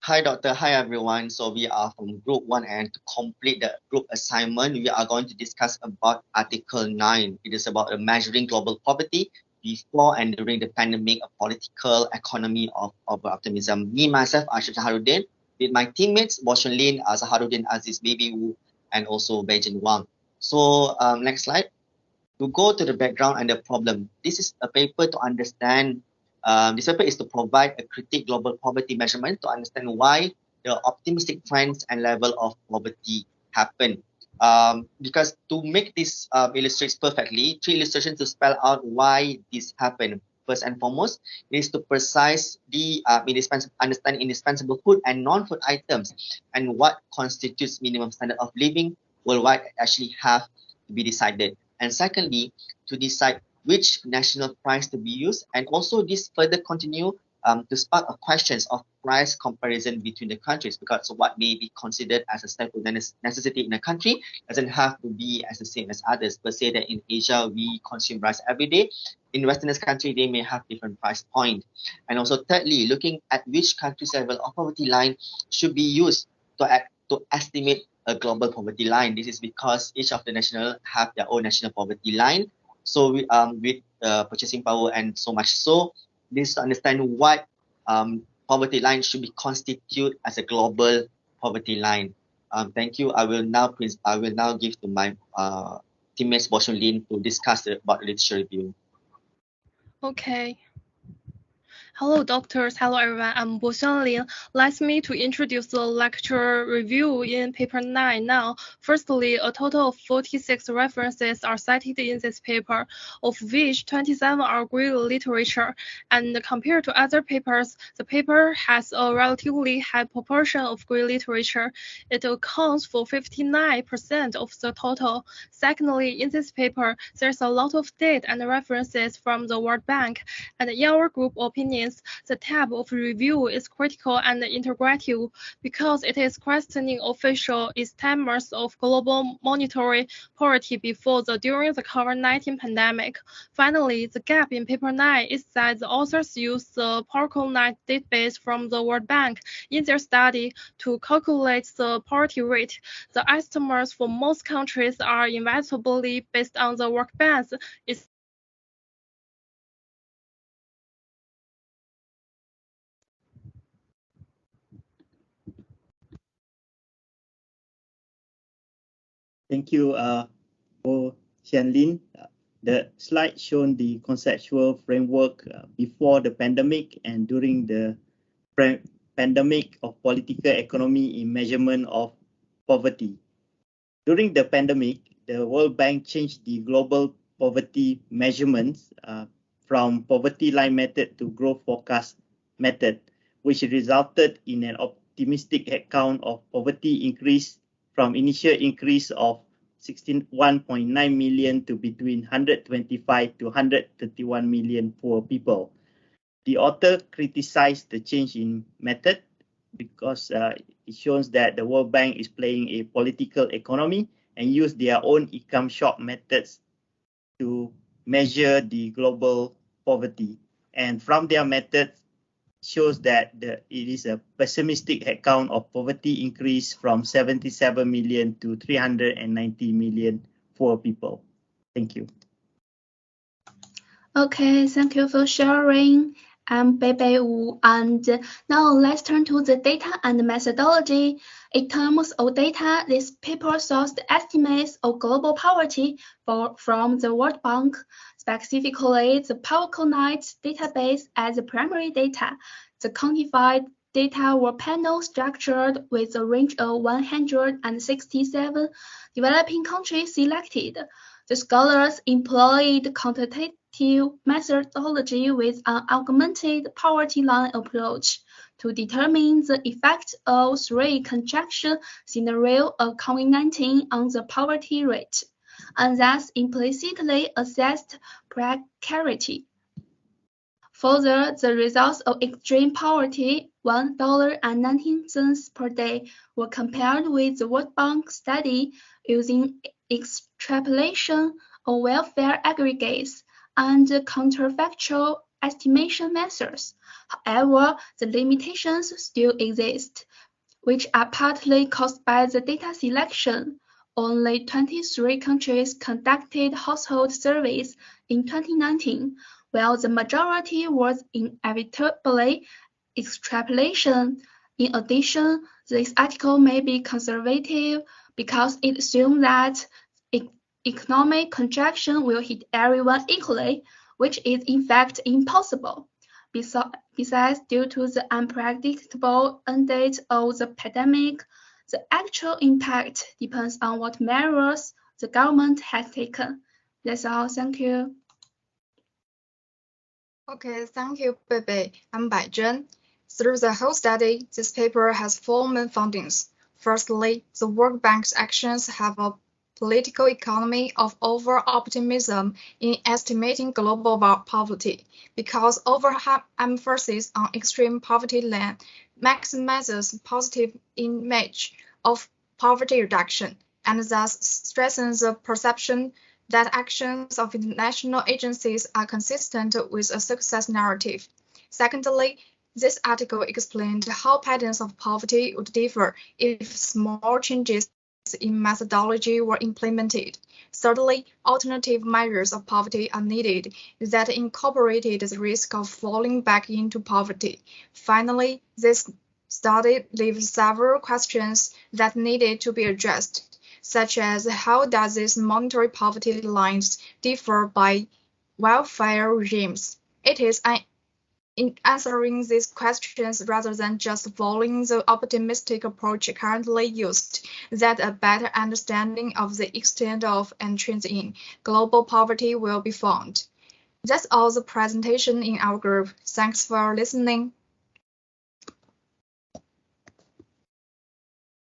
Hi, Doctor. Hi, everyone. So we are from Group 1, and to complete the group assignment, we are going to discuss about Article 9. It is about measuring global poverty before and during the pandemic, a political economy of optimism. Me, myself, Arshad Shaharudin, with my teammates, BOXUAN, AZAHARUDIN, AZIZ, BEIBEI, and also BAIZHEN, WANG. So next slide. To go to the background and the problem. This is a paper to understand, this paper is to provide a critique global poverty measurement to understand why the optimistic trends and level of poverty happen. Because to make this illustrates perfectly, three illustrations to spell out why this happened. First and foremost, is to precise the understand indispensable food and non-food items and what constitutes minimum standard of living worldwide actually have to be decided. And secondly, to decide which national price to be used. And also this further continue to spark questions of price comparison between the countries, because what may be considered as a staple necessity in a country doesn't have to be as the same as others. Per se that in Asia, we consume rice every day. In Westerners country, they may have different price point. And also thirdly, looking at which country's level of poverty line should be used to estimate a global poverty line. This is because each of the national have their own national poverty line. So we, with purchasing power and so much. So this is to understand what poverty line should be constituted as a global poverty line. Thank you. I will now give to my teammates BOXUAN to discuss about the literature review. Okay. Hello, doctors. Hello, everyone. I'm BOXUAN Lin. Let me to introduce the lecture review in paper 9 now. Firstly, a total of 46 references are cited in this paper, of which 27 are Greek literature. And compared to other papers, the paper has a relatively high proportion of Greek literature. It accounts for 59% of the total. Secondly, in this paper, there's a lot of data and references from the World Bank. And in our group opinion, the tab of review is critical and integrative because it is questioning official estimates of global monetary poverty before during the COVID-19 pandemic. Finally, the gap in paper 9 is that the authors use the POCUAN database from the World Bank in their study to calculate the poverty rate. The estimates for most countries are inevitably based on the World Bank's Thank you, BOXUAN Lin. The slide shown the conceptual framework before the pandemic and during the pandemic of political economy in measurement of poverty. During the pandemic, the World Bank changed the global poverty measurements from poverty line method to growth forecast method, which resulted in an optimistic account of poverty increase from initial increase of 61.9 million to between 125 to 131 million poor people. The author criticized the change in method because it shows that the World Bank is playing a political economy and use their own income shock methods to measure the global poverty. And from their methods, shows that it is a pessimistic account of poverty increase from 77 million to 390 million poor people. Thank you. Okay, thank you for sharing. I'm BEIBEI, and now let's turn to the data and methodology. In terms of data, this paper sourced estimates of global poverty from the World Bank, specifically the POCUAN database as the primary data. The quantified data were panel structured with a range of 167 developing countries selected. The scholars employed quantitative methodology with an augmented poverty line approach to determine the effect of three conjunction scenarios of COVID-19 on the poverty rate, and thus implicitly assessed precarity. Further, the results of extreme poverty, $1.19 per day, were compared with the World Bank study using extrapolation of welfare aggregates and counterfactual estimation methods. However, the limitations still exist, which are partly caused by the data selection. Only 23 countries conducted household surveys in 2019, while the majority was inevitably extrapolation. In addition, this article may be conservative because it assumes that economic contraction will hit everyone equally, which is in fact impossible. Besides, due to the unpredictable end date of the pandemic, the actual impact depends on what measures the government has taken. That's all. Thank you. Okay, thank you, BEIBEI. I'm BAIZHEN. Through the whole study, this paper has 4 main findings. Firstly, the World Bank's actions have a political economy of over-optimism in estimating global poverty, because overemphasis on extreme poverty line maximizes positive image of poverty reduction, and thus strengthens the perception that actions of international agencies are consistent with a success narrative. Secondly, this article explained how patterns of poverty would differ if small changes in methodology were implemented. Thirdly, alternative measures of poverty are needed that incorporated the risk of falling back into poverty. Finally, this study leaves several questions that needed to be addressed, such as how does these monetary poverty lines differ by welfare regimes? It is in answering these questions rather than just following the optimistic approach currently used that a better understanding of the extent of and trends in global poverty will be found. That's all the presentation in our group. Thanks for listening.